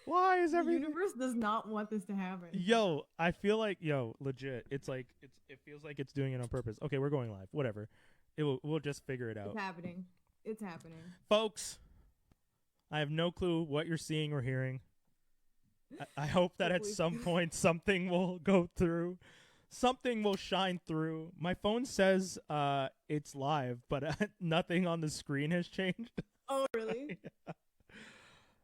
Why is The everything? universe does not want this to happen. Yo, I feel like legit. It's like it feels like it's doing it on purpose. Okay, we're going live. Whatever. We'll just figure it It's out. happening. It's happening. Folks, I have no clue what you're seeing or hearing. I hope that at Hopefully. some point something will go through. Something will shine through. My phone says it's live, but nothing on the screen has changed. Oh, really?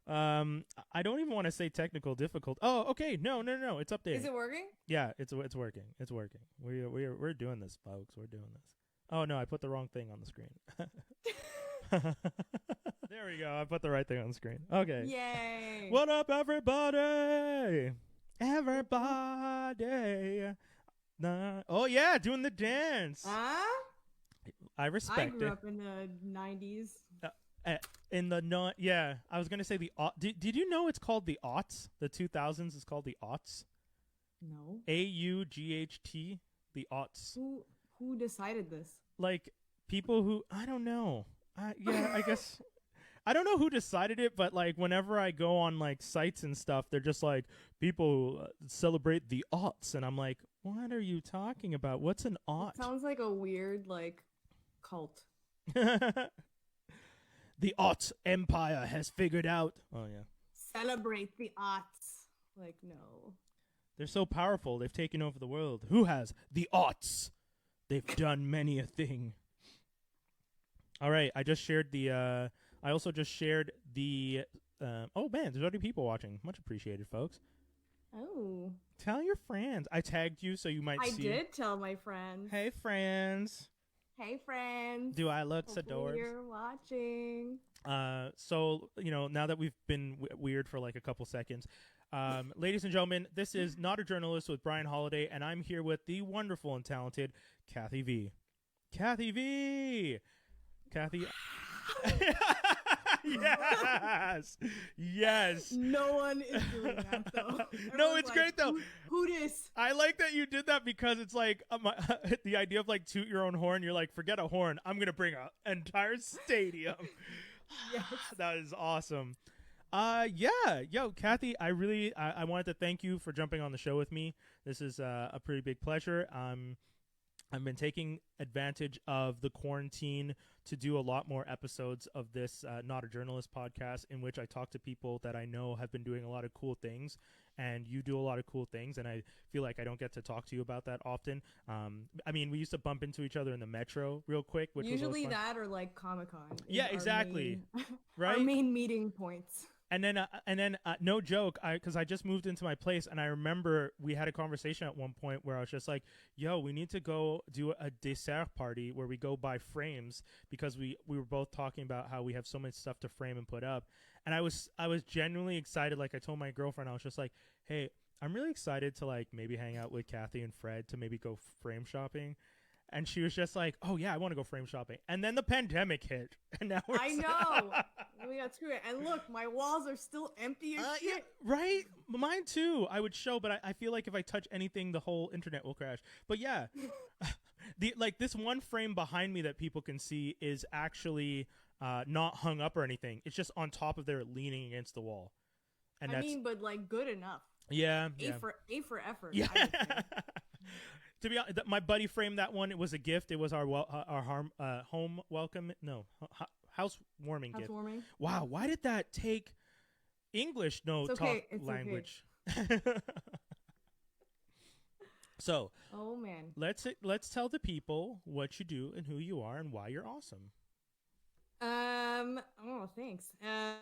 Um, I don't even want to say technical difficult. Oh, okay. No. It's Is updating. it working? Yeah, it's working. It's working. We're doing this, folks. We're doing this. Oh no, I put the wrong thing on the screen. There we go. I put the right thing on the screen. Okay. Yay. What up, everybody? Everybody. Oh yeah, doing the dance. Huh? I I respect grew it. up in the 90s. In the yeah, I was gonna say the did you know it's called the aughts? The 2000s is called the aughts. No. AUGHT, the aughts. Who decided this? Like people who I don't know. Yeah, I guess I don't know who decided it, but like whenever I go on like sites and stuff, they're just like people celebrate the aughts, and I'm like, what are you talking about? What's an It aught? sounds like a weird like cult. The aughts empire has figured out. Oh yeah, Celebrate the aughts. Like no. they're so powerful. They've taken over the world. Who has the aughts? They've done many a thing. All right, I just shared the. I also just shared the. Oh man, there's already people watching. Much appreciated, folks. Oh. Tell your friends. I tagged you so you might I see. did tell my friends. Hey friends, Hey friends. do I look Hopefully adorbs? you're watching. So now that we've been weird for like a couple seconds, ladies and gentlemen, this is Not a Journalist with Brian Holiday, and I'm here with the wonderful and talented Cathy V. Cathy V. Cathy. Yes, yes. No one is doing that though. No, Everyone's it's like, great though. Who this? I like that you did that because it's like the idea of like toot your own horn. You're like, forget a horn. I'm gonna bring an entire stadium. Yes. That is awesome. Yeah, yo, Cathy, I wanted to thank you for jumping on the show with me. This is a pretty big pleasure. I've been taking advantage of the quarantine to do a lot more episodes of this Not a Journalist podcast, in which I talk to people that I know have been doing a lot of cool things, and you do a lot of cool things, and I feel like I don't get to talk to you about that often. I mean, we used to bump into each other in the metro real quick, which was Usually always fun. that or like Comic-Con. Yeah, exactly. Our Right? main meeting points. And then, no joke, because I just moved into my place, and I remember we had a conversation at one point where I was just like, "Yo, we need to go do a dessert party where we go buy frames because we were both talking about how we have so much stuff to frame and put up." And I was genuinely excited. Like I told my girlfriend, I was just like, "Hey, I'm really excited to like maybe hang out with Cathy and Fred to maybe go frame shopping." And she was just like, "Oh yeah, I want to go frame shopping." And then the pandemic hit, and now we're I know. We got screwed. And look, my walls are still empty as yeah, shit. right? Mine too. I would show, but I feel like if I touch anything, the whole internet will crash. But yeah, the like this one frame behind me that people can see is actually not hung up or anything. It's just on top of there, leaning against the wall, and I that's mean, but like good enough. yeah, A yeah, for effort. yeah. I would say. To be honest, my buddy framed that one. It was a gift. It was our home welcome. No, housewarming gift. Housewarming. Wow, why did that take English? No, It's talk okay. It's language. So Oh man. let's tell the people what you do and who you are and why you're awesome. Oh, thanks. I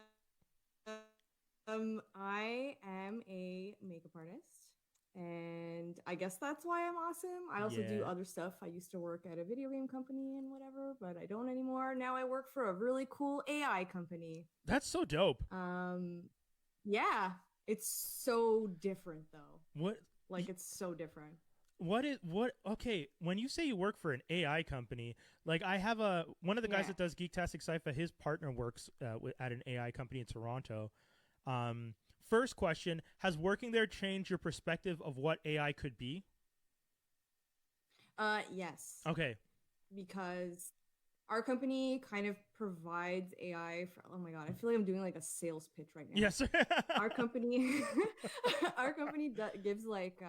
am a makeup artist, and I guess that's why I'm awesome. I also do Yeah. other stuff. I used to work at a video game company and whatever, but I don't anymore. Now I work for a really cool AI company. That's so dope. Yeah, it's so different though. What Like it's so different. okay, when you say you work for an AI company, like I have one of the guys Yeah. that does Geektastic Sci-Fi, his partner works at an AI company in Toronto. First question, has working there changed your perspective of what AI could be? Yes, Okay. because Our company kind of provides AI for, oh my god, I feel like I'm doing like a sales pitch right now. Yes. Our company our company gives like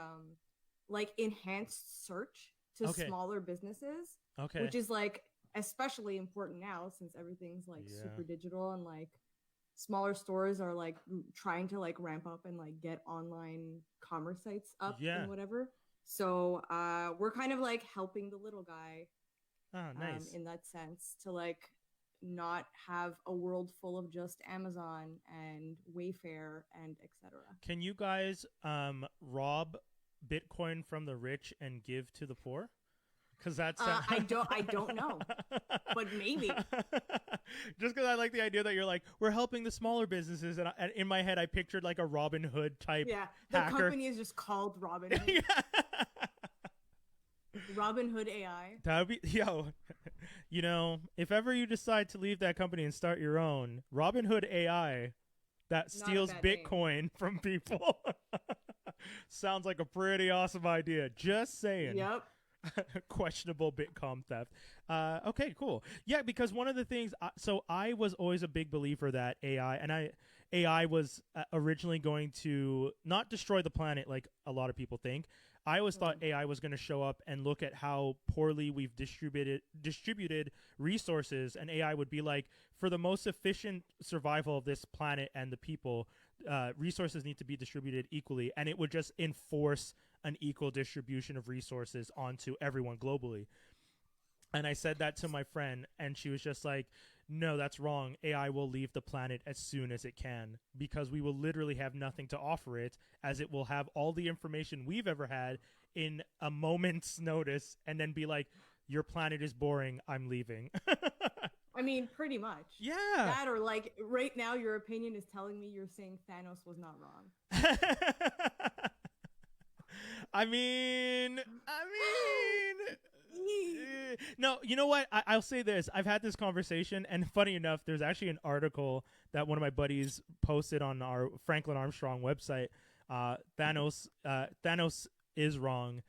enhanced search to Okay. smaller businesses, Okay. which is like especially important now since everything's like Yeah. super digital and like smaller stores are like trying to like ramp up and like get online commerce sites up Yeah. and whatever. So we're kind of like helping the little guy Oh, nice. in that sense to like not have a world full of just Amazon and Wayfair and etc. Can you guys rob Bitcoin from the rich and give to the poor? Because that's I don't know, but maybe. Just because I like the idea that you're like we're helping the smaller businesses, and in my head I pictured like a Robin Hood type Yeah, the hacker. company is just called Robin Hood. Yeah. Robin Hood AI. That would be you know, if ever you decide to leave that company and start your own, Robin Hood AI that steals Bitcoin name from people. Sounds like a pretty awesome idea. Just saying. Yep. Questionable Bitcoin theft. Okay, cool. Yeah, because one of the things, so I was always a big believer that AI was originally going to not destroy the planet like a lot of people think. I always thought AI was going to show up and look at how poorly we've distributed resources, and AI would be like, for the most efficient survival of this planet and the people, resources need to be distributed equally, and it would just enforce an equal distribution of resources onto everyone globally. And I said that to my friend, and she was just like, no, that's wrong. AI will leave the planet as soon as it can, because we will literally have nothing to offer it, as it will have all the information we've ever had in a moment's notice and then be like, your planet is boring, I'm leaving. I mean, pretty much. Yeah. That, or like right now your opinion is telling me you're saying Thanos was not wrong. I mean, no, you know what? I'll say this. I've had this conversation, and funny enough, there's actually an article that one of my buddies posted on our Franklin Armstrong website. Thanos is wrong.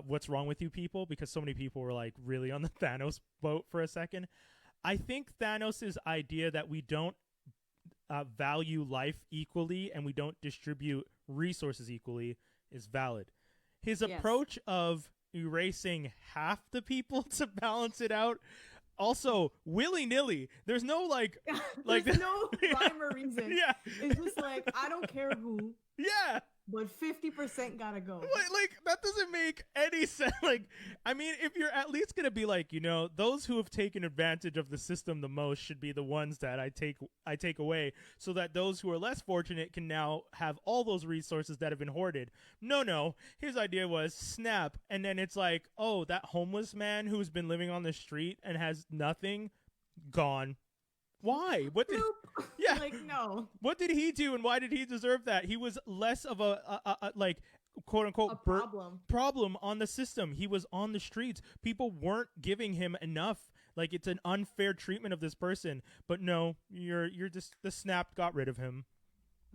What's wrong with you people? Because so many people were like really on the Thanos boat for a second. I think Thanos' idea that we don't value life equally and we don't distribute resources equally is valid. His approach of erasing half the people to balance it out, also willy-nilly. There's no there's no rhyme or reason. Yeah. It's just like, I don't care who. Yeah. But 50% gotta go. Like that doesn't make any sense. Like, I mean, if you're at least gonna be like, you know, those who have taken advantage of the system the most should be the ones that I take away, so that those who are less fortunate can now have all those resources that have been hoarded. No. His idea was snap, and then it's like, oh, that homeless man who's been living on the street and has nothing, gone. Why? What did? Yeah. Like, no. What did he do, and why did he deserve that? He was less of a like, quote unquote, problem on the system. He was on the streets. People weren't giving him enough. Like, it's an unfair treatment of this person. But no, you're just, the snap got rid of him.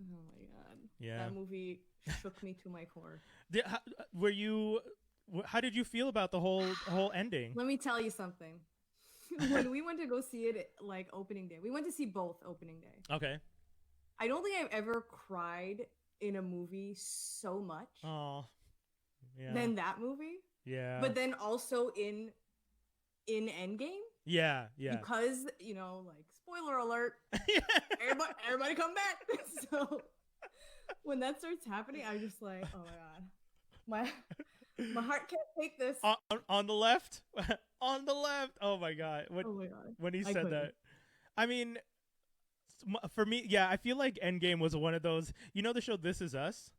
Oh my god. Yeah. That movie shook me to my core. How did you feel about the whole ending? Let me tell you something. When we went to go see it, like opening day, we went to see both opening day. Okay. I don't think I've ever cried in a movie so much. Oh, yeah. Than that movie. Yeah. But then also in Endgame. Yeah. Because, you know, like, spoiler alert. everybody come back. So when that starts happening, I'm just like, oh my god, my heart can't take this. On the left. On the left. Oh my god. When he said that. I mean, for me, yeah, I feel like Endgame was one of those, you know, the show This Is Us?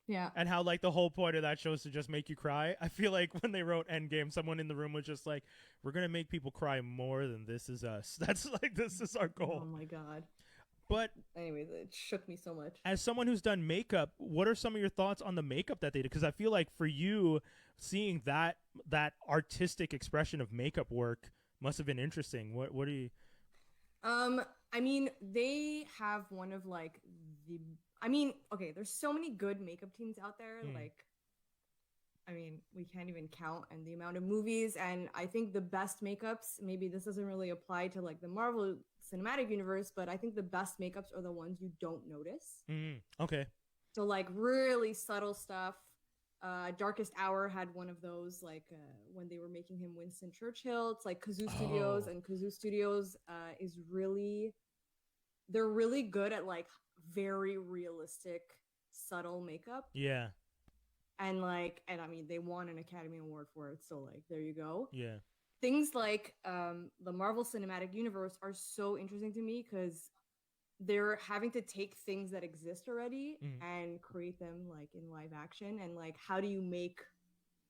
Yeah. And how, like, the whole point of that show is to just make you cry. I feel like when they wrote Endgame, someone in the room was just like, we're going to make people cry more than This Is Us. That's like, this is our goal. Oh my god. But anyways, it shook me so much. As someone who's done makeup, what are some of your thoughts on the makeup that they did? Because I feel like for you, seeing that artistic expression of makeup work must have been interesting. What do you? I mean, they have one of like the. I mean, okay, there's so many good makeup teams out there. Like, I mean, we can't even count, and the amount of movies. And I think the best makeups, maybe this doesn't really apply to like the Marvel Cinematic Universe, but I think the best makeups are the ones you don't notice. Okay. So like really subtle stuff. Darkest Hour had one of those, like when they were making him Winston Churchill. It's like Kazoo Studios, and Kazoo Studios is really, they're really good at like very realistic, subtle makeup. Yeah. And like, and I mean, they won an Academy Award for it, so like, there you go. Yeah. Things like the Marvel Cinematic Universe are so interesting to me because they're having to take things that exist already and create them like in live action. And like, how do you make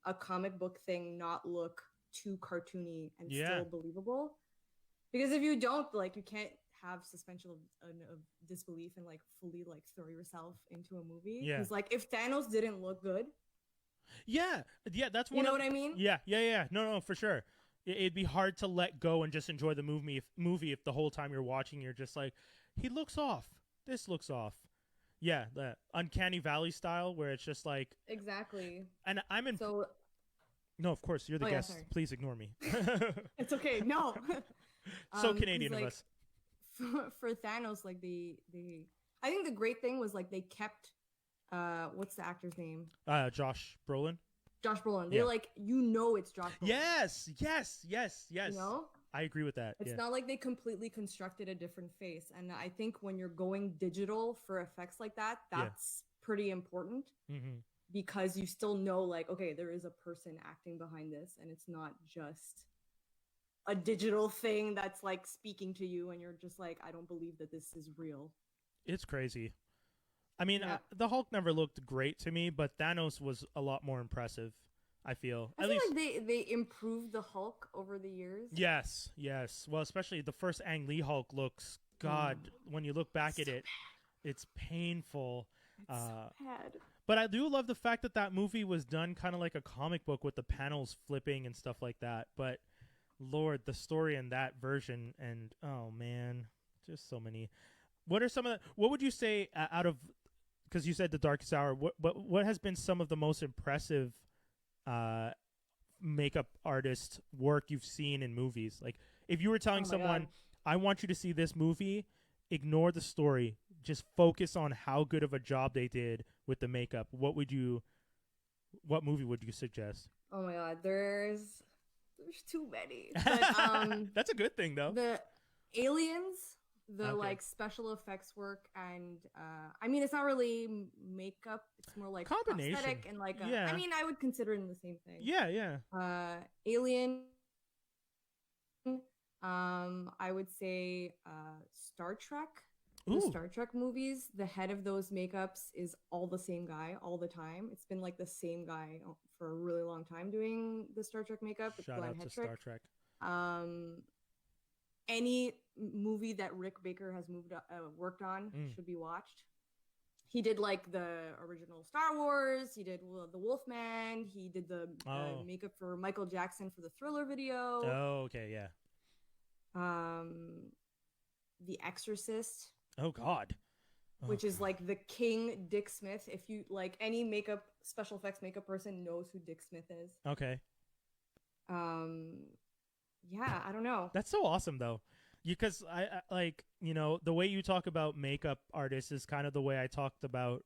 a comic book thing not look too cartoony and still believable? Because if you don't, like, you can't have suspension of disbelief and like fully like throw yourself into a movie. Because like, if Thanos didn't look good, that's one. You know what I mean? Yeah. No, for sure. It'd be hard to let go and just enjoy the movie if the whole time you're watching you're just like, he looks off. This looks off. Yeah, the Uncanny Valley style where it's just like exactly. And I'm in. So no, of course you're the guest. Please ignore me. It's okay. No. So Canadian like, of us. For Thanos, like I think the great thing was like they kept what's the actor's name? Josh Brolin. Josh Brolin. They're like, you know, it's Josh Brolin. Yes. You know? I agree with that. It's not like they completely constructed a different face. And I think when you're going digital for effects like that, that's pretty important because you still know, like, okay, there is a person acting behind this and it's not just a digital thing that's like speaking to you and you're just like, I don't believe that this is real. It's crazy. I mean, the Hulk never looked great to me, but Thanos was a lot more impressive, I feel. I feel like they improved the Hulk over the years. Yes. Well, especially the first Ang Lee Hulk looks, God, when you look back at it, it's painful. It's so bad. But I do love the fact that movie was done kind of like a comic book with the panels flipping and stuff like that. But, Lord, the story in that version, and, oh, man, just so many. What are some of the, what would you say out of, because you said The Darkest Hour, what has been some of the most impressive makeup artist work you've seen in movies? Like, if you were telling someone, I want you to see this movie, ignore the story, just focus on how good of a job they did with the makeup, what movie would you suggest? Oh my God, there's too many. But, that's a good thing though. The Aliens, like special effects work, and I mean, it's not really makeup, it's more like combination prosthetic and like I mean, I would consider it the same thing. Alien, I would say Star Trek. The Star Trek movies, the head of those makeups is all the same guy all the time. It's been like the same guy for a really long time doing the Star Trek makeup. Shout out to Star Trek. Any movie that Rick Baker has worked on should be watched. He did like the original Star Wars. He did the Wolfman. He did the makeup for Michael Jackson for the Thriller video. Oh, okay, yeah. The Exorcist. Oh God. Which is like the King Dick Smith. If you like, any special effects makeup person knows who Dick Smith is. Okay. Yeah, I don't know. That's so awesome though. Because I like, you know, the way you talk about makeup artists is kind of the way I talked about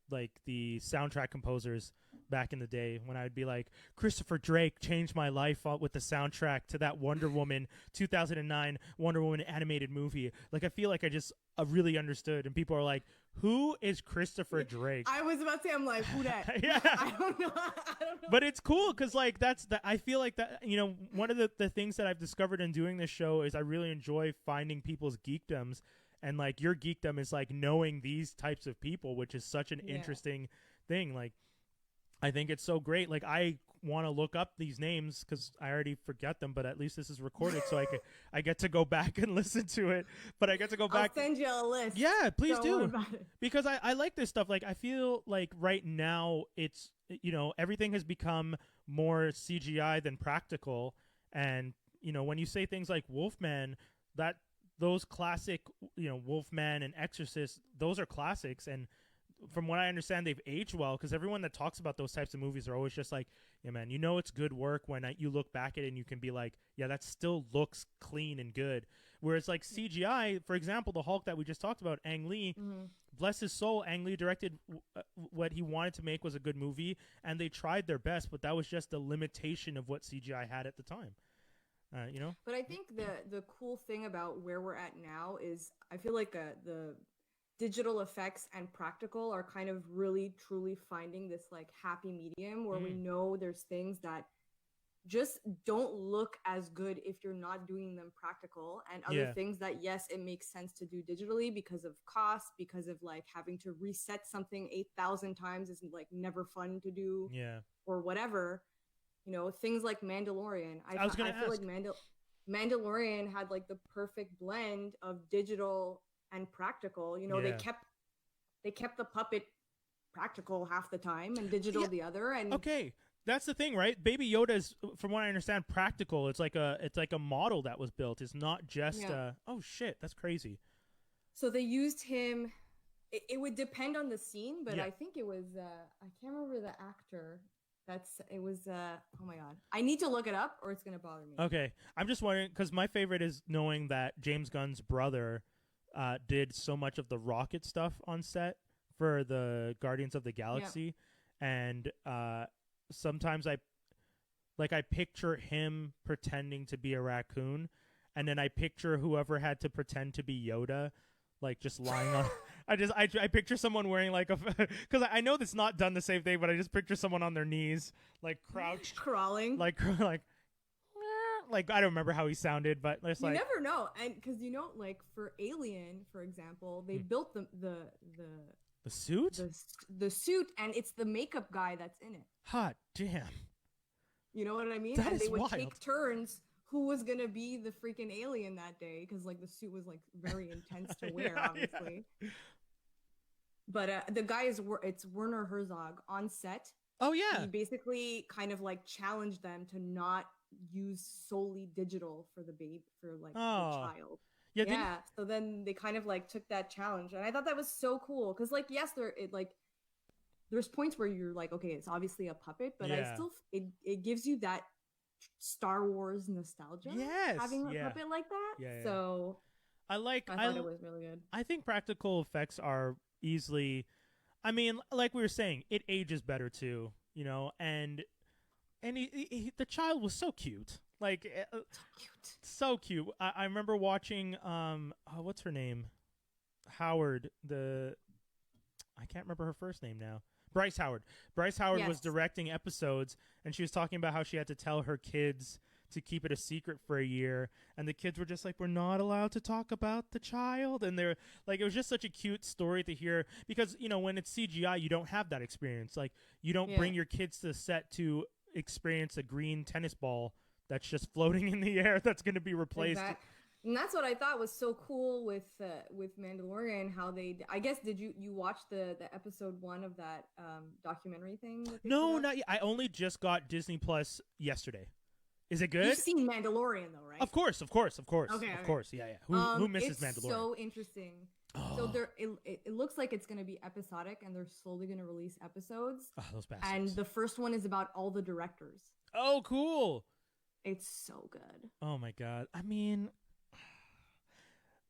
like the soundtrack composers back in the day, when I'd be like, Christopher Drake changed my life with the soundtrack to that Wonder Woman 2009 Wonder Woman animated movie. Like, I feel like I just really understood, and people are like, who is Christopher Drake? I was about to say, I'm like, who that? Yeah. I don't know. But it's cool because, like, I feel like that, you know, one of the things that I've discovered in doing this show is I really enjoy finding people's geekdoms. And, like, your geekdom is, like, knowing these types of people, which is such an interesting thing. Like, I think it's so great. Like, I want to look up these names because I already forget them, but at least this is recorded, so I get to go back and listen to it. But I get to go back. I'll send you a list. Yeah, please do. Because I like this stuff. Like, I feel like right now it's, you know, everything has become more CGI than practical. And, you know, when you say things like Wolfman, those classic, you know, Wolfman and Exorcist, those are classics. And from what I understand, they've aged well, because everyone that talks about those types of movies are always just like, yeah, man, you know it's good work when you look back at it and you can be like, yeah, that still looks clean and good. Whereas like CGI, for example, the Hulk that we just talked about, Ang Lee, bless his soul, Ang Lee directed what he wanted to make was a good movie, and they tried their best, but that was just the limitation of what CGI had at the time. You know? But I think the cool thing about where we're at now is I feel like the digital effects and practical are kind of really truly finding this like happy medium where we know there's things that just don't look as good if you're not doing them practical, and other things that, yes, it makes sense to do digitally because of cost, because of like having to reset something 8,000 times is like never fun to do, or whatever. You know, things like Mandalorian. I feel like Mandalorian had like the perfect blend of digital and practical. You know, they kept the puppet practical half the time and digital the other. And okay, that's the thing, right? Baby Yoda is, from what I understand, practical. It's like a model that was built. It's not just oh shit, that's crazy. So they used him. It would depend on the scene, but I think it was I can't remember the actor. Oh my god, I need to look it up or it's gonna bother me. Okay, I'm just wondering, because my favorite is knowing that James Gunn's brother did so much of the rocket stuff on set for the Guardians of the Galaxy, and sometimes I picture him pretending to be a raccoon, and then I picture whoever had to pretend to be Yoda, like just lying on. I picture someone wearing like because I know that's not done the same thing, but I just picture someone on their knees, like crouched, crawling, like I don't remember how he sounded, but it's you never know, and because like for Alien, for example, they built the suit, the suit, and it's the makeup guy that's in it. Hot damn! You know what I mean? That is they would wild. take turns. Who was gonna be the freaking alien that day? Because like the suit was like very intense to wear, obviously. But the guy it's Werner Herzog on set. Oh yeah. He basically kind of like challenged them to not use solely digital for the child. Yeah. So then they kind of like took that challenge, and I thought that was so cool because like yes, there's points where you're like, okay, it's obviously a puppet, but I still it gives you that Star Wars nostalgia. Yes, having a puppet like that. Yeah. So I thought it was really good. I think practical effects are easily. I mean, like we were saying, it ages better too. You know, and the child was so cute. Like so cute. I remember watching what's her name? Howard. I can't remember her first name now. Bryce Howard. Bryce Howard was directing episodes, and she was talking about how she had to tell her kids to keep it a secret for a year, and the kids were just like, we're not allowed to talk about the child, and they're like, it was just such a cute story to hear, because you know, when it's CGI, you don't have that experience. Like, you don't bring your kids to the set to experience a green tennis ball that's just floating in the air that's going to be replaced. Exactly. And that's what I thought was so cool with Mandalorian, how I guess, did you watch the episode 1 of that documentary thing? No, not yet. I only just got Disney Plus yesterday. Is it good? You've seen Mandalorian though, right? Of course. Okay. Of course. Yeah. Who misses Mandalorian? It's so interesting. Oh. So it looks like it's going to be episodic, and they're slowly going to release episodes. Oh, those bastards. And the first one is about all the directors. Oh, cool. It's so good. Oh my God. I mean,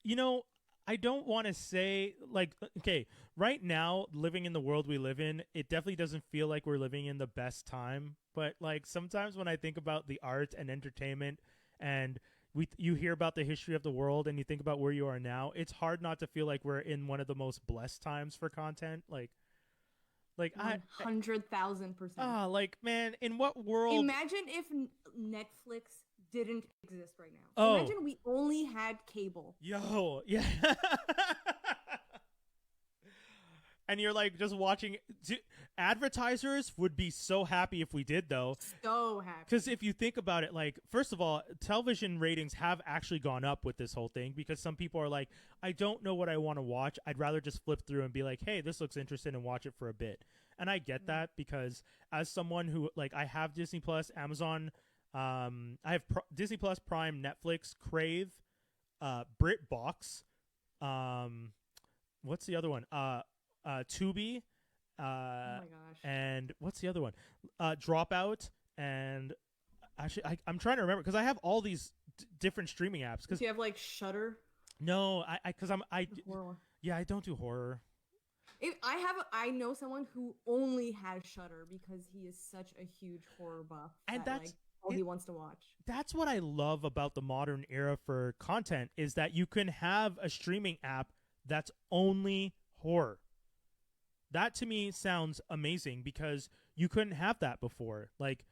you know, I don't want to say, like, okay, right now, living in the world we live in, it definitely doesn't feel like we're living in the best time. But, like, sometimes when I think about the art and entertainment, and you hear about the history of the world, and you think about where you are now, it's hard not to feel like we're in one of the most blessed times for content. Like 100,000%. Ah, like, man, in what world? Imagine if Netflix didn't exist right now. Oh. Imagine we only had cable. Yo, yeah. And you're like just watching. Advertisers would be so happy if we did, though. So happy. Because if you think about it, like, first of all, television ratings have actually gone up with this whole thing, because some people are like, I don't know what I want to watch. I'd rather just flip through and be like, hey, this looks interesting, and watch it for a bit. And I get that, because as someone who, like, I have Disney Plus, Amazon, I have Disney Plus, Prime, Netflix, Crave, BritBox, what's the other one? Tubi, Oh my gosh. and what's the other one? Dropout, and actually, I'm trying to remember because I have all these different streaming apps. Do Because you have like Shudder? no, because Horror. yeah, I don't do horror. I know someone who only has Shudder because he is such a huge horror buff, And that, like, all he wants to watch. That's what I love about the modern era for content is that you can have a streaming app that's only horror. That to me sounds amazing because you couldn't have that before. Like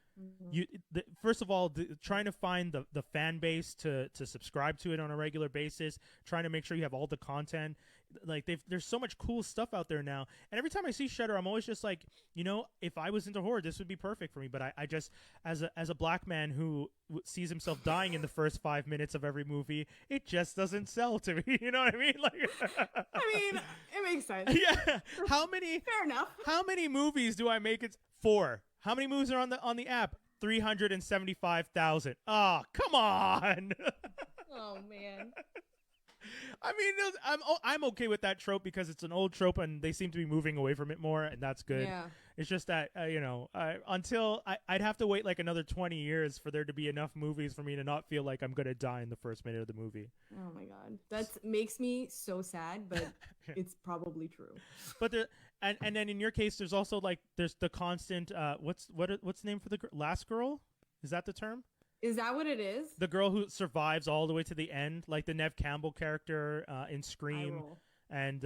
first of all, trying to find the fan base to subscribe to it on a regular basis, trying to make sure you have all the content. Like there's so much cool stuff out there now. And every time I see Shudder, I'm always just like, if I was into horror, this would be perfect for me. But I just, as a black man who sees himself dying in the first 5 minutes of every movie, it just doesn't sell to me. You know what I mean? Like, I mean, it makes sense. Yeah. Fair enough. How many movies do I make it? 4. How many movies are on the app? 375,000. Oh, come on. Oh man. I mean, I'm okay with that trope because it's an old trope and they seem to be moving away from it more, and that's good. Yeah. It's just that until I'd have to wait like another 20 years for there to be enough movies for me to not feel like I'm gonna die in the first minute of the movie. Oh my god, that makes me so sad, but it's probably true. But and then in your case, there's also like there's the constant what's the name for the last girl? Is that the term? Is that what it is? The girl who survives all the way to the end, like the Nev Campbell character in Scream, and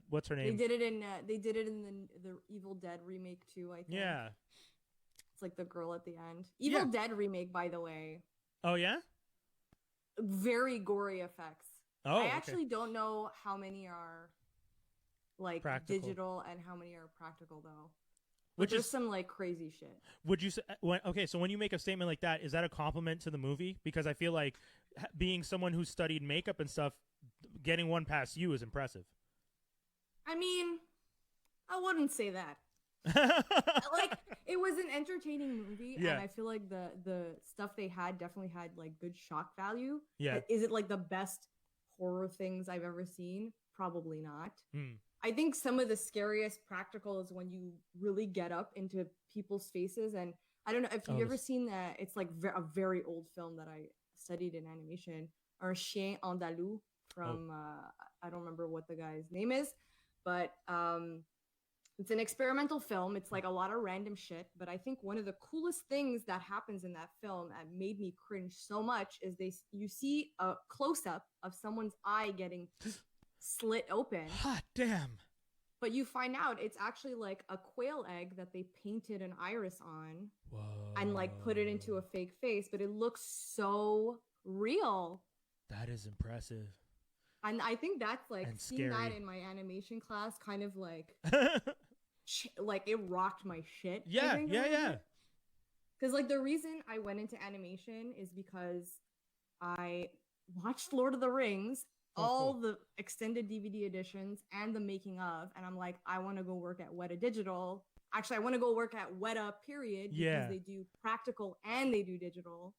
what's her name? They did it in the Evil Dead remake too, I think. Yeah, it's like the girl at the end. Evil Dead remake, by the way. Oh yeah, very gory effects. Oh, I actually don't know how many are like practical. Digital and how many are practical though. Which there's is some like crazy shit. Would you say so when you make a statement like that, is that a compliment to the movie? Because I feel like being someone who studied makeup and stuff, getting one past you is impressive. I mean, I wouldn't say that. Like, it was an entertaining movie, and I feel like the stuff they had definitely had like good shock value. Yeah. Is it like the best horror things I've ever seen? Probably not. I think some of the scariest practical is when you really get up into people's faces. And I don't know if you've ever seen that. It's like a very old film that I studied in animation, Un Chien Andalou from, I don't remember what the guy's name is, but it's an experimental film. It's like a lot of random shit. But I think one of the coolest things that happens in that film that made me cringe so much is you see a close-up of someone's eye getting slit open. Hot damn. But you find out it's actually like a quail egg that they painted an iris on. Whoa. And like put it into a fake face, but it looks so real. That is impressive. And I think that's like and seeing scary. that in my animation class kind of like like it rocked my shit. Yeah. Because like the reason I went into animation is because I watched Lord of the Rings, all the extended DVD editions and the making of, and I'm like, I want to go work at Weta Digital. Actually, I want to go work at Weta, period, because they do practical and they do digital.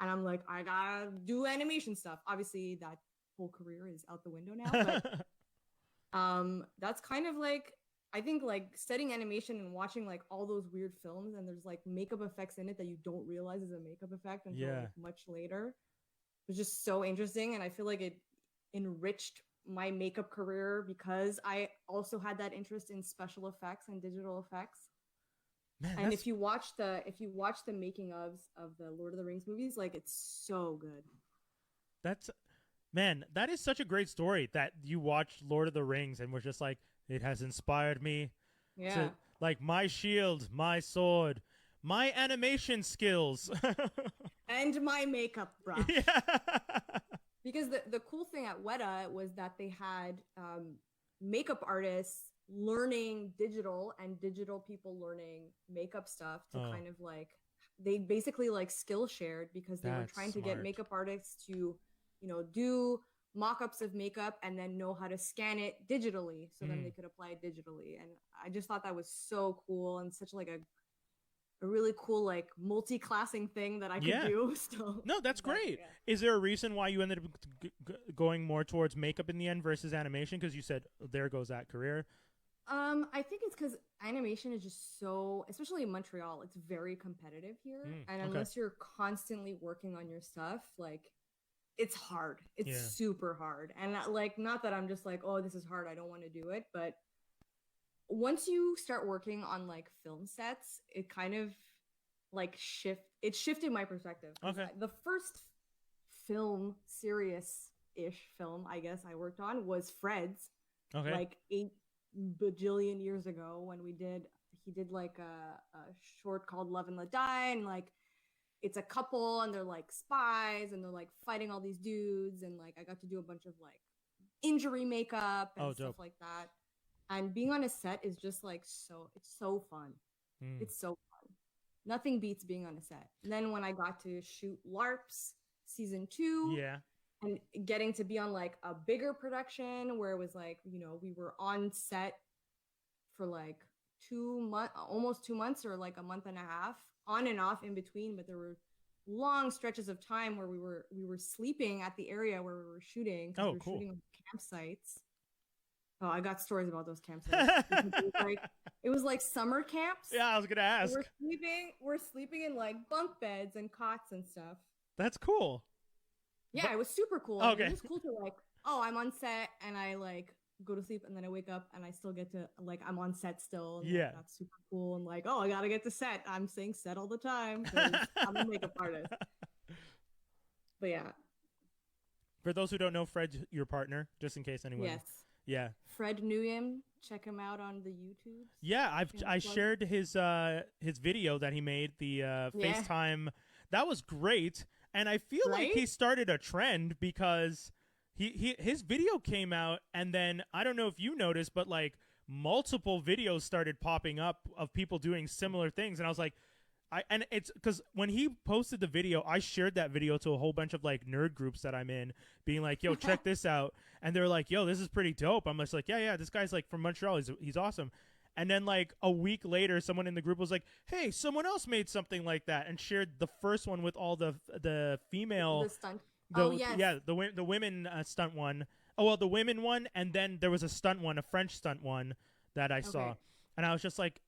And I'm like, I gotta do animation stuff. Obviously, that whole career is out the window now, but that's kind of like, I think like studying animation and watching like all those weird films, and there's like makeup effects in it that you don't realize is a makeup effect until like much later. It was just so interesting, and I feel like it enriched my makeup career because I also had that interest in special effects and digital effects. Man, and if you watch the making ofs of the Lord of the Rings movies, like it's so good. That is such a great story that you watched Lord of the Rings and was just like, it has inspired me to like my shield, my sword, my animation skills and my makeup brush. Yeah. Because the cool thing at Weta was that they had makeup artists learning digital and digital people learning makeup stuff to kind of like, they basically like skill shared because they were trying to get makeup artists to, do mock-ups of makeup and then know how to scan it digitally so then they could apply it digitally. And I just thought that was so cool and such like a really cool like multi-classing thing that I could do. So no, that's great. Is there a reason why you ended up going more towards makeup in the end versus animation? Because you said there goes that career. I think it's because animation is just so, especially in Montreal, it's very competitive here. And Okay. unless you're constantly working on your stuff, like it's hard. It's Yeah. super hard. And like, not that I'm just like, oh, this is hard, I don't want to do it. But once you start working on like film sets, it kind of like it shifted my perspective. Okay. The first film, serious ish film, I guess I worked on was Fred's, Okay. like 8 bajillion years ago when he did like a short called Love and Let Die, and like it's a couple and they're like spies and they're like fighting all these dudes, and like I got to do a bunch of like injury makeup and Oh, stuff dope. like that. And being on a set is just like it's so fun. Mm. It's so fun. Nothing beats being on a set. And then when I got to shoot LARPs season 2, Yeah. and getting to be on like a bigger production where it was like, we were on set for like 2 months, almost 2 months, or like a month and a half, on and off in between. But there were long stretches of time where we were sleeping at the area where we were shooting, because Oh, we were cool. shooting on campsites. Oh, I got stories about those campsites. It was like summer camps. Yeah, I was gonna ask. We're sleeping in like bunk beds and cots and stuff. That's cool. Yeah, it was super cool. Okay. It was cool to like, oh, I'm on set and I like go to sleep and then I wake up and I still get to like, I'm on set still. And, Yeah. like, that's super cool. And like, oh, I gotta get to set. I'm saying set all the time because I'm a makeup artist. But yeah. For those who don't know, Fred's your partner, just in case anyone. Yes. Yeah. Fred knew him. Check him out on the YouTube. Yeah, I shared his video that he made, the FaceTime. That was great, and I feel like he started a trend because his video came out, and then I don't know if you noticed, but like multiple videos started popping up of people doing similar things, and I was like, and it's because when he posted the video, I shared that video to a whole bunch of like nerd groups that I'm in, being like, "Yo, check this out," and they're like, "Yo, this is pretty dope." I'm just like, "Yeah, this guy's like from Montreal. He's awesome." And then like a week later, someone in the group was like, "Hey, someone else made something like that," and shared the first one with all the female, the stunt. Yes. the women stunt one. Oh well, the women one, and then there was a stunt one, a French stunt one that I saw. And I was just like,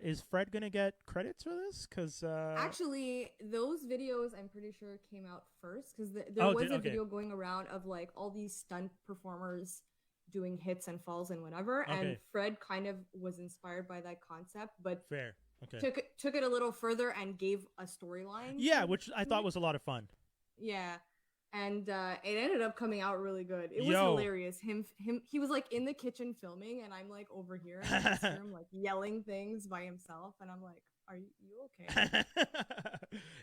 is Fred going to get credits for this? Because actually, those videos, I'm pretty sure, came out first, because there was a video going around of like all these stunt performers doing hits and falls and whatever. And Fred kind of was inspired by that concept, but fair. Took it a little further and gave a storyline. Yeah, which I thought was a lot of fun. Yeah. And it ended up coming out really good. It was hilarious. He was like in the kitchen filming, and I'm like over here, and I just hear him like yelling things by himself, and I'm like, "Are you okay?"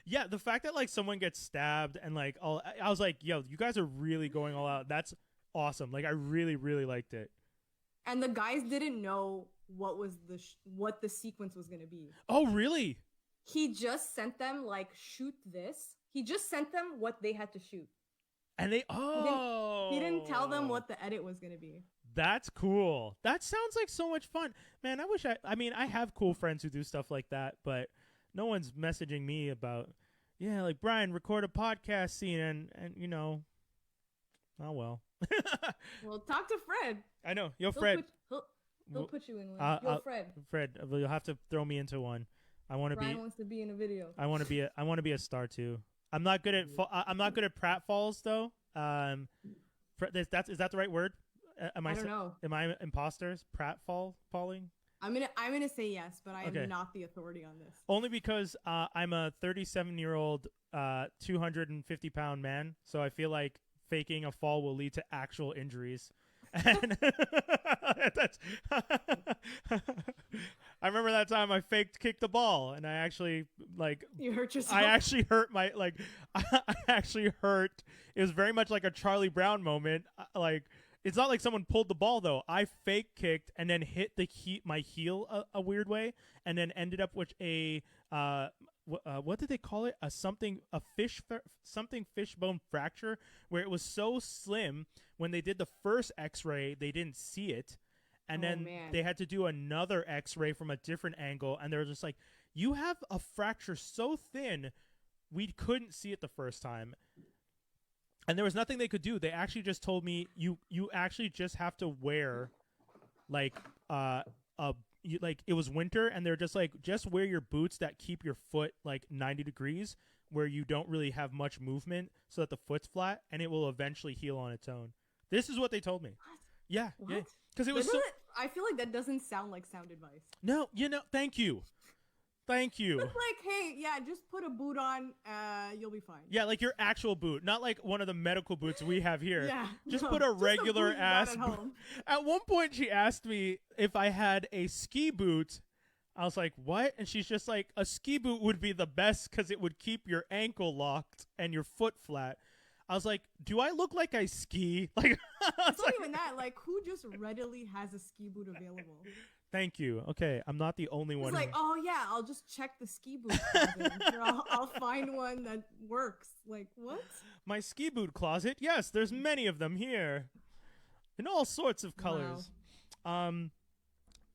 Yeah, the fact that like someone gets stabbed and like I was like, "Yo, you guys are really going all out." That's awesome. Like I really, really liked it. And the guys didn't know what the sequence was gonna be. Oh, really? He just sent them like, shoot this. He just sent them what they had to shoot. And they he didn't tell them what the edit was going to be. That's cool. That sounds like so much fun. Man, I wish I mean, I have cool friends who do stuff like that, but no one's messaging me about, yeah, like, Brian, record a podcast scene, and you know, oh, well. Well, talk to Fred. I know. Yo, Fred. He'll put you in one. Yo, Fred. Fred, you'll have to throw me into one. Brian wants to be in a video. I want to be a star too. I'm not good at pratfalls though. Is that the right word? I don't know. Am I imposters? Pratfalling? I'm gonna say yes, but I am not the authority on this. Only because I'm a 37-year-old, 250-pound man, so I feel like faking a fall will lead to actual injuries. And that's I remember that time I kicked the ball, and I actually you hurt yourself. I actually hurt my I actually hurt. It was very much like a Charlie Brown moment. It's not like someone pulled the ball though. I fake kicked and then hit my heel a weird way, and then ended up with a what did they call it? Something fishbone fracture, where it was so slim when they did the first X-ray they didn't see it, and then they had to do another X-ray from a different angle, and they were just like, "You have a fracture so thin, we couldn't see it the first time." And there was nothing they could do. They actually just told me you actually just have to wear like like it was winter, and they're just like, just wear your boots that keep your foot like 90 degrees, where you don't really have much movement, so that the foot's flat, and it will eventually heal on its own. This is what they told me. What? Yeah, What? yeah, because it was so. I feel like that doesn't sound like sound advice. No, thank you. Thank you. It's like, hey, yeah, just put a boot on, you'll be fine. Yeah, like your actual boot, not like one of the medical boots we have here. Yeah, just put a regular ass boot. At one point, she asked me if I had a ski boot. I was like, what? And she's just like, a ski boot would be the best because it would keep your ankle locked and your foot flat. I was like, do I look like I ski? Like, it's not even that. Like, who just readily has a ski boot available? Thank you. Okay, I'm not the only one. It's like, oh yeah, I'll just check the ski boot closet. I'll find one that works. Like, what? My ski boot closet? Yes, there's many of them here, in all sorts of colors. Wow.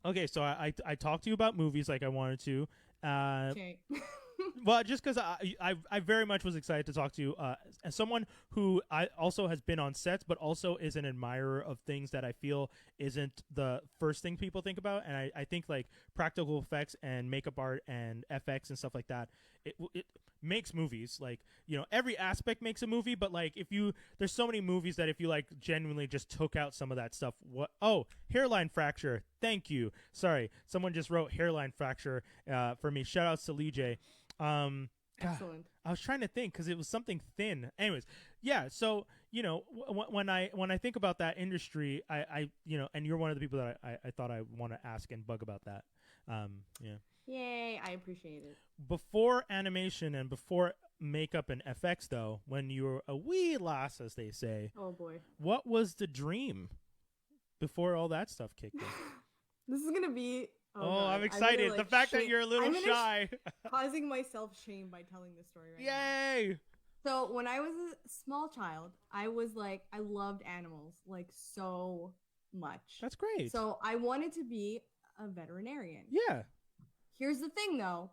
Okay, so I talked to you about movies like I wanted to. Okay. Well, just because I very much was excited to talk to you as someone who I also has been on sets, but also is an admirer of things that I feel isn't the first thing people think about. And I think like practical effects and makeup art and FX and stuff like that, it makes movies. Like, you know, every aspect makes a movie, but like there's so many movies that if you like genuinely just took out some of that stuff, hairline fracture. Thank you. Sorry. Someone just wrote hairline fracture for me. Shout outs to Lee J. Excellent. God, I was trying to think because it was something thin. Anyways, yeah. So you know, when I think about that industry, I you know, and you're one of the people that I thought I want to ask and bug about that. Yeah. Yay! I appreciate it. Before animation and before makeup and FX, though, when you were a wee lass, as they say. Oh boy. What was the dream before all that stuff kicked in? This is gonna be. Oh, I'm excited. The fact that you're a little shy. Causing myself shame by telling this story right now. Yay! So when I was a small child, I was like, I loved animals like so much. That's great. So I wanted to be a veterinarian. Yeah. Here's the thing though.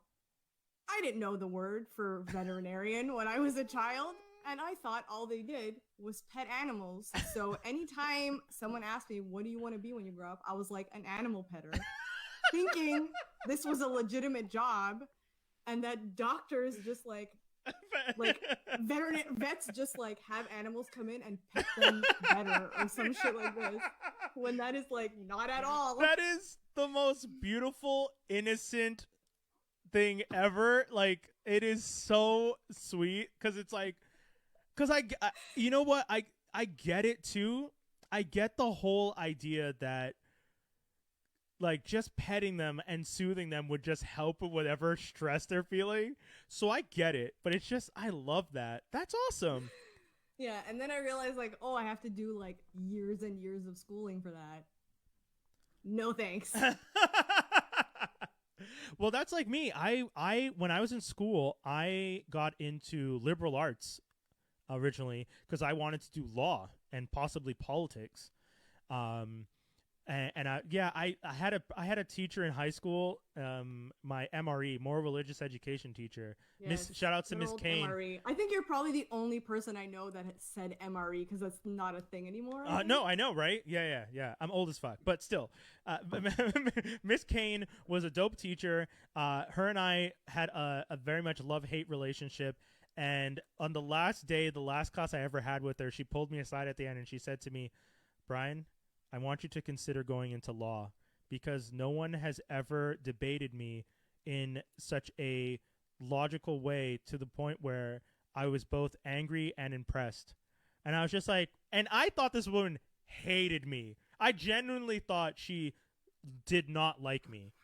I didn't know the word for veterinarian when I was a child. And I thought all they did was pet animals. So anytime someone asked me, what do you want to be when you grow up? I was like, an animal petter. Thinking this was a legitimate job, and that doctors just like vets just like have animals come in and pet them better or some shit like this, when that is like not at all. That is the most beautiful, innocent thing ever. Like, it is so sweet because it's like, because I you know what, I get it too. I get the whole idea that like just petting them and soothing them would just help with whatever stress they're feeling. So I get it, but it's just, I love that. That's awesome. Yeah, and then I realized like, oh, I have to do like years and years of schooling for that. No thanks. Well, that's like me. I when I was in school, I got into liberal arts originally because I wanted to do law and possibly politics. And I had a teacher in high school, my MRE, more religious education teacher. Yes, Shout out to Miss Kane. MRE. I think you're probably the only person I know that has said MRE because that's not a thing anymore. No, I know, right? Yeah. I'm old as fuck, but still, Miss Kane was a dope teacher. Her and I had a very much love-hate relationship. And on the last day, the last class I ever had with her, she pulled me aside at the end and she said to me, Brian, I want you to consider going into law because no one has ever debated me in such a logical way to the point where I was both angry and impressed. And I was just like, and I thought this woman hated me. I genuinely thought she did not like me.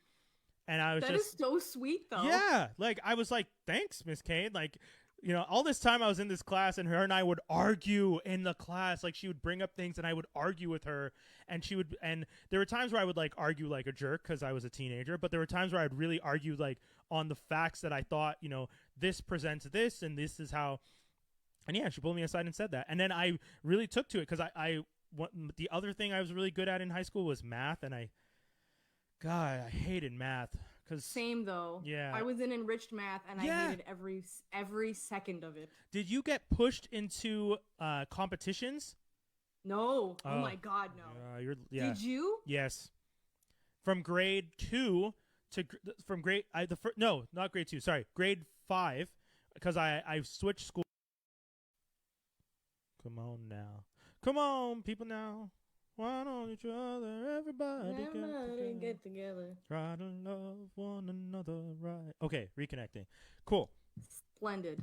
And I was That is so sweet though. Yeah. Like, I was like, thanks, Miss Kane. Like, you know, all this time I was in this class and her and I would argue in the class. Like, she would bring up things and I would argue with her, and there were times where I would like argue like a jerk because I was a teenager, but there were times where I'd really argue like on the facts that I thought, you know, this presents this and this is how. And yeah, she pulled me aside and said that. And then I really took to it because the other thing I was really good at in high school was math, and I hated math. Same though. Yeah. I was in enriched math and I hated every second of it. Did you get pushed into competitions? No. Oh my God, no. Did you? Yes. from grade 2 to from grade no, not grade 2, sorry, grade 5, because I switched school. Come on now. Come on, people now. Why don't each other, everybody get together. Try to love one another right. Okay, reconnecting. Cool. Splendid.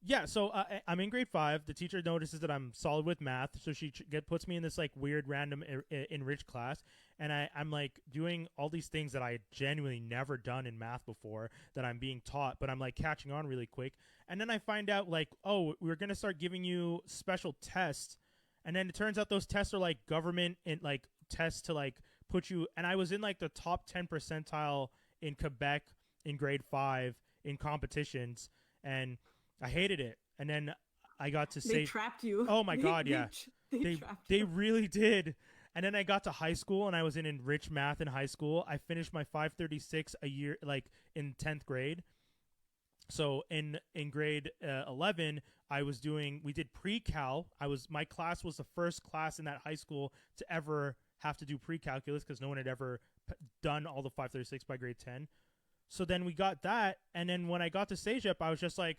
Yeah, so I'm in grade 5. The teacher notices that I'm solid with math, so she puts me in this like weird random enriched class, and I'm like doing all these things that I had genuinely never done in math before that I'm being taught, but I'm like catching on really quick. And then I find out like, oh, we're going to start giving you special tests, and then it turns out those tests are like government and like tests to like put you, and I was in like the top 10 percentile in Quebec in grade 5 in competitions, and I hated it. And then I got to say they trapped you. Oh my god, yeah. They trapped they you. really did. And then I got to high school, and I was in enriched math in high school. I finished my 536 a year, like in 10th grade. So in grade 11, we did pre-cal. My class was the first class in that high school to ever have to do pre-calculus, because no one had ever done all the 536 by grade 10. So then we got that, and then when I got to CEGEP, I was just like,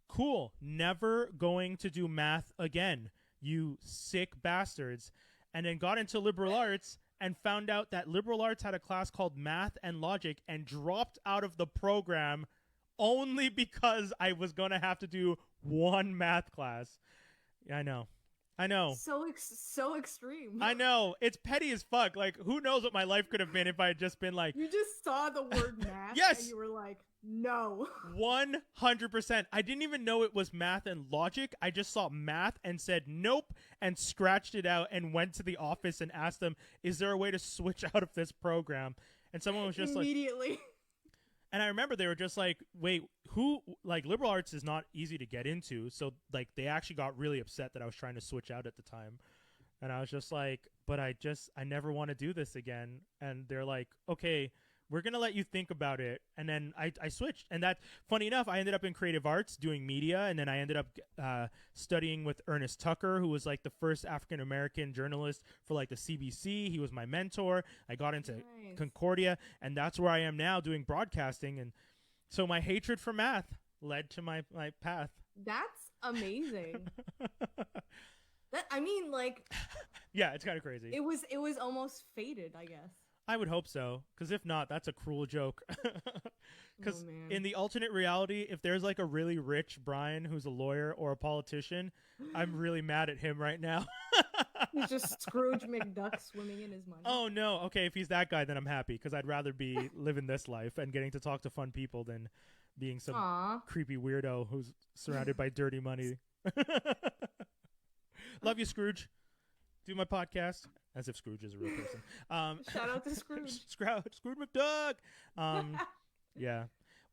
cool, never going to do math again, you sick bastards. And then got into liberal arts and found out that liberal arts had a class called math and logic, and dropped out of the program only because I was going to have to do one math class. Yeah, I know. So extreme. I know. It's petty as fuck. Like, who knows what my life could have been if I had just been like... You just saw the word math. Yes! And you were like, no. 100%. I didn't even know it was math and logic. I just saw math and said nope, and scratched it out, and went to the office and asked them, is there a way to switch out of this program? And someone was just immediately. And I remember they were just like, wait, liberal arts is not easy to get into. So like they actually got really upset that I was trying to switch out at the time. And I was just like, but I never want to do this again. And they're like, okay, we're going to let you think about it. And then I switched. And that, funny enough, I ended up in creative arts doing media. And then I ended up studying with Ernest Tucker, who was like the first African-American journalist for like the CBC. He was my mentor. I got into Concordia. And that's where I am now doing broadcasting. And so my hatred for math led to my path. That's amazing. Yeah, it's kind of crazy. It was almost fated, I guess. I would hope so, because if not, that's a cruel joke. Because in the alternate reality, if there's like a really rich Brian who's a lawyer or a politician, I'm really mad at him right now. He's just Scrooge McDuck swimming in his money. Oh no, okay, if he's that guy, then I'm happy, because I'd rather be living this life and getting to talk to fun people than being some creepy weirdo who's surrounded by dirty money. Love you, Scrooge. Do my podcast as if Scrooge is a real person. Shout out to Scrooge. Scrooge McDuck. Yeah.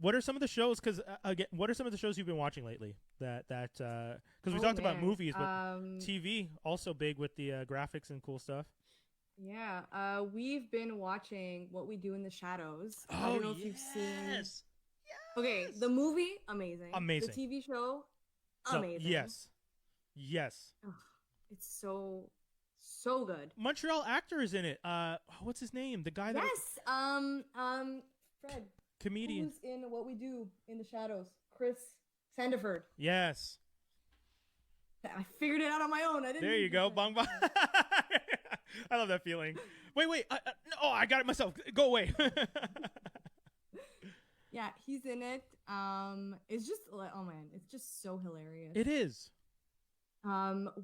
What are some of the shows? Because again, what are some of the shows you've been watching lately? Because we talked about movies, but TV also big with the graphics and cool stuff. Yeah. We've been watching What We Do in the Shadows. I don't know if you've seen. Yes. Okay, the movie, amazing. Amazing. The TV show, amazing. Yes. Ugh, it's so good. Montreal actor is in it. What's his name? The guy that Fred. Comedian. Who's in What We Do in the Shadows? Chris Sandiford. Yes. I figured it out on my own. There you go. Bong bong. I love that feeling. Wait. No, I got it myself. Go away. Yeah, he's in it. It's just like, oh man, it's just so hilarious. It is.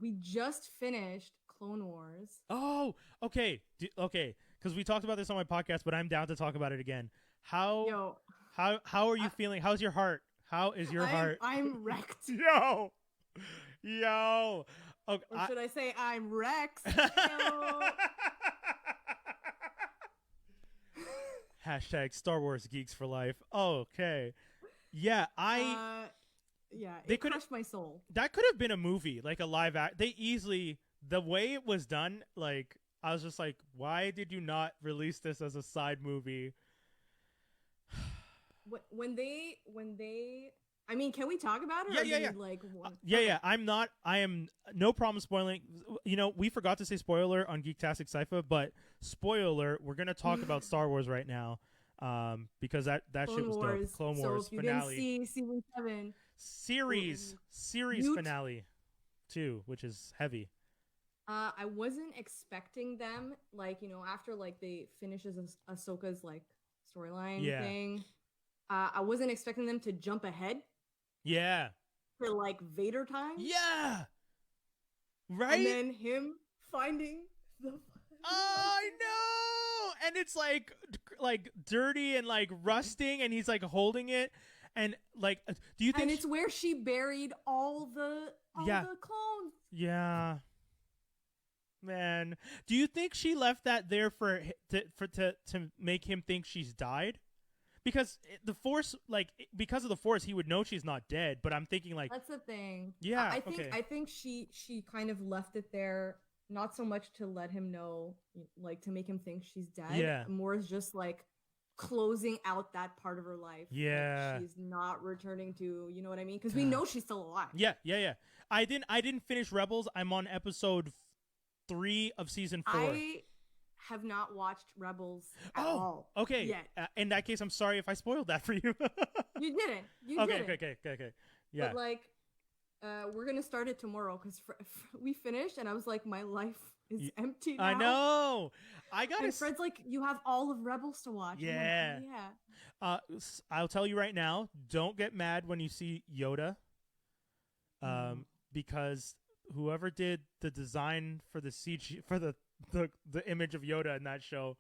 We just finished Clone Wars. Oh, okay. Okay, because we talked about this on my podcast, but I'm down to talk about it again. How are you feeling? How's your heart? How is your heart? I'm wrecked. Yo. Okay, or should I say I'm Rex? Hashtag Star Wars Geeks for Life. Okay. Yeah, they crushed my soul. That could have been a movie, like a live act. The way it was done, like, I was just like, why did you not release this as a side movie? When they I mean, can we talk about it? Yeah, or yeah, do yeah. you, like one? Yeah, Okay. yeah. I am no problem spoiling. You know, we forgot to say spoiler on Geektastic Cypher, but spoiler, we're gonna talk about Star Wars right now, because that shit Clone was dope. Wars. Clone So if Wars you didn't finale, see season 7, series mute. finale, too, which is heavy. I wasn't expecting them, like, after like they finishes Ahsoka's like storyline Yeah, thing. I wasn't expecting them to jump ahead yeah, to like Vader times, yeah. and Right? then him finding the I know. And it's like dirty and like rusting, and he's like holding it, and like, do you think? and it's where she buried all the Yeah, clones. yeah. Man, do you think she left that there to make him think she's died? Because the Force, like, because of the Force, he would know she's not dead. But I'm thinking, like, That's the thing. yeah, I think okay, I think she kind of left it there, not so much to let him know, like to make him think she's dead. yeah, More as just like closing out that part of her life yeah, that she's not returning to. You know what I mean? Because we know she's still alive. yeah, yeah, yeah. I didn't finish Rebels. I'm on episode 3 of season 4. I have not watched Rebels at all. Okay. Yet. In that case, I'm sorry if I spoiled that for you. You didn't. You okay, didn't. okay. Yeah. But like, we're gonna start it tomorrow because we finished, and I was like, my life is empty now. I know. I gotta. And Fred's like, you have all of Rebels to watch. Yeah. I'm like, oh, yeah. I'll tell you right now. Don't get mad when you see Yoda. Because whoever did the design for the CG for the image of Yoda in that show,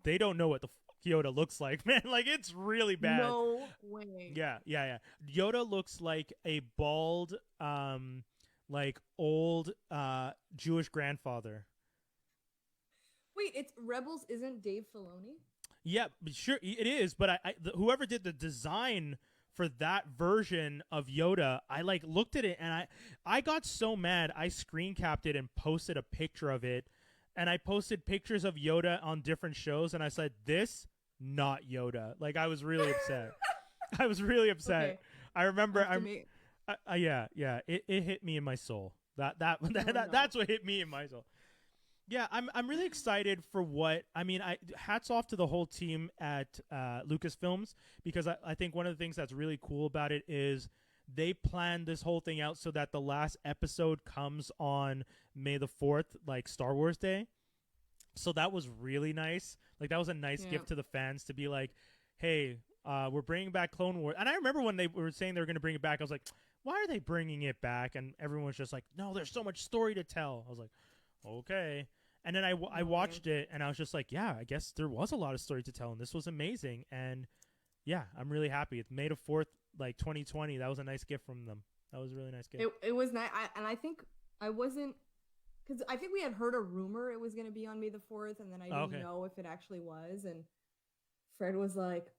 they don't know what the Yoda looks like, man. Like, it's really bad. No way. Yeah. Yoda looks like a bald, like old Jewish grandfather. Wait, it's Rebels isn't Dave Filoni? Yeah, sure it is. But whoever did the design for that version of Yoda, I like looked at it and I got so mad. I screen capped it and posted a picture of it. And I posted pictures of Yoda on different shows, and I said, "This, not Yoda." Like, I was really upset. I was really upset. Okay. I remember. Yeah. It hit me in my soul. That's what hit me in my soul. Yeah, I'm really excited for what I mean. Hats off to the whole team at Lucasfilms, because I think one of the things that's really cool about it is they planned this whole thing out so that the last episode comes on May the 4th, like Star Wars Day. So that was really nice. Like, that was a nice gift to the fans to be like, hey, we're bringing back Clone Wars. And I remember when they were saying they were going to bring it back, I was like, why are they bringing it back? And everyone's just like, no, there's so much story to tell. I was like, okay. And then I watched it, and I was just like, yeah, I guess there was a lot of story to tell, and this was amazing. And yeah, I'm really happy. It's May the 4th, like 2020. That was a nice gift from them. That was a really nice gift. It was nice. And I think I wasn't, because I think we had heard a rumor it was going to be on May the 4th, and then I didn't know if it actually was. And Fred was like,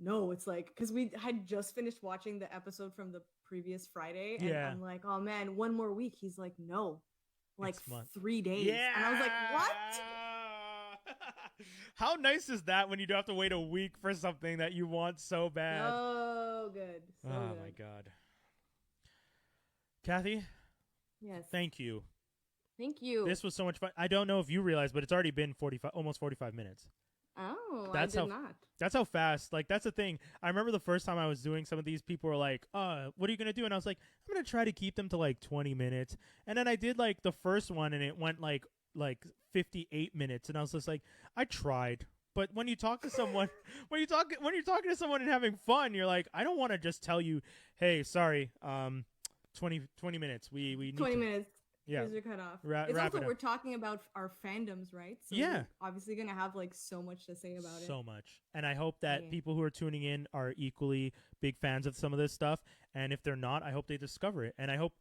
no, it's like, because we had just finished watching the episode from the previous Friday, and I'm like, oh man, one more week. He's like, no, like 3 days. Yeah. And I was like, what? How nice is that when you don't have to wait a week for something that you want so bad? Oh, good. So good. My God. Kathy? Yes. Thank you. Thank you. This was so much fun. I don't know if you realize, but it's already been almost 45 minutes. Oh, I did not. That's how fast. Like, that's the thing. I remember the first time I was doing some of these, people were like, what are you going to do? And I was like, I'm going to try to keep them to like 20 minutes. And then I did like the first one, and it went like 58 minutes. And I was just like, I tried. But when you talk to someone, when you're talking to someone and having fun, you're like, I don't want to just tell you, hey, sorry, 20 minutes. We need 20 minutes. Yeah. Here's your cutoff. It's also, we're talking about our fandoms, right? So we're obviously going to have like so much to say about it. So much. And I hope that people who are tuning in are equally big fans of some of this stuff. And if they're not, I hope they discover it. And I hope,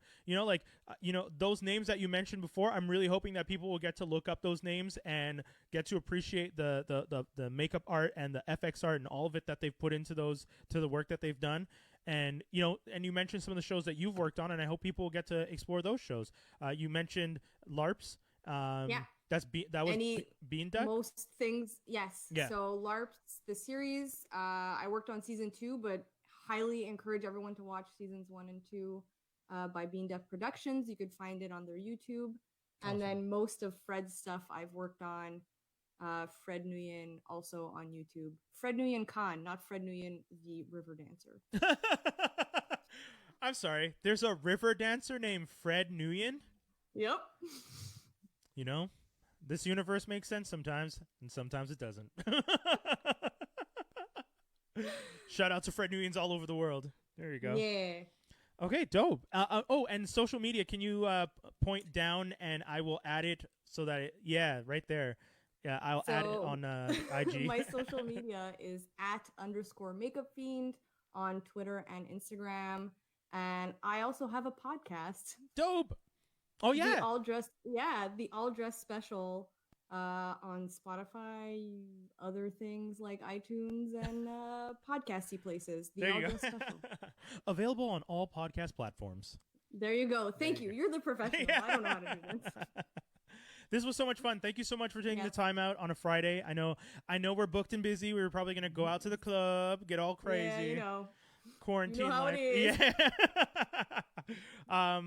those names that you mentioned before, I'm really hoping that people will get to look up those names and get to appreciate the makeup art and the FX art and all of it that they've put into the work that they've done. And you mentioned some of the shows that you've worked on, and I hope people will get to explore those shows. You mentioned LARPs. That was Bean Duck. Most things, yes. Yeah. So LARPs, the series, I worked on season 2, but highly encourage everyone to watch seasons 1 and 2 by Bean Deaf Productions. You could find it on their YouTube. And Awesome. then most of Fred's stuff I've worked on. Fred Nguyen also on YouTube. Fred Nguyen Khan, not Fred Nguyen the river dancer. I'm sorry. There's a river dancer named Fred Nguyen? Yep. You know, this universe makes sense sometimes, and sometimes it doesn't. Shout out to Fred Nguyens all over the world. There you go. Yeah. Okay, dope. Oh, and social media. Can you point down and I will add it so that right there. Yeah, I'll add it on IG. My social media is @_makeupfiend on Twitter and Instagram, and I also have a podcast. Dope. Oh yeah. The All Dress Special on Spotify, other things like iTunes and podcasty places. The All Dress Special. Available on all podcast platforms. There you go. Thank you. You're the professional. Yeah. I don't know how to do this. This was so much fun. Thank you so much for taking the time out on a Friday. I know we're booked and busy. We were probably going to go out to the club, get all crazy. Yeah, you know. Quarantine you know how life. it is. Yeah.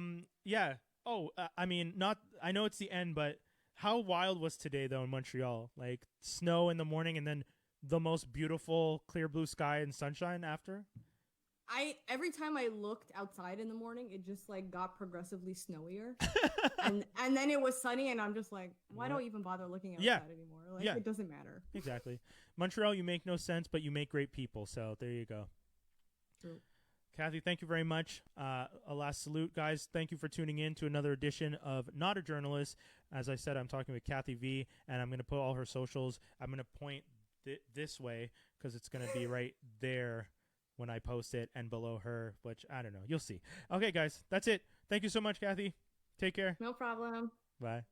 Yeah. Oh, I mean, I know it's the end, but how wild was today though in Montreal? Like snow in the morning and then the most beautiful clear blue sky and sunshine after? Every time I looked outside in the morning, it just like got progressively snowier, and then it was sunny, and I'm just like, why don't even bother looking outside anymore? Like it doesn't matter. Exactly. Montreal, you make no sense, but you make great people. So there you go. True. Cathy, thank you very much. A last salute, guys. Thank you for tuning in to another edition of Not a Journalist. As I said, I'm talking with Cathy V, and I'm going to put all her socials. I'm going to point this way because it's going to be right there when I post it, and below her, which I don't know. You'll see. Okay, guys, that's it. Thank you so much, Cathy. Take care. No problem. Bye.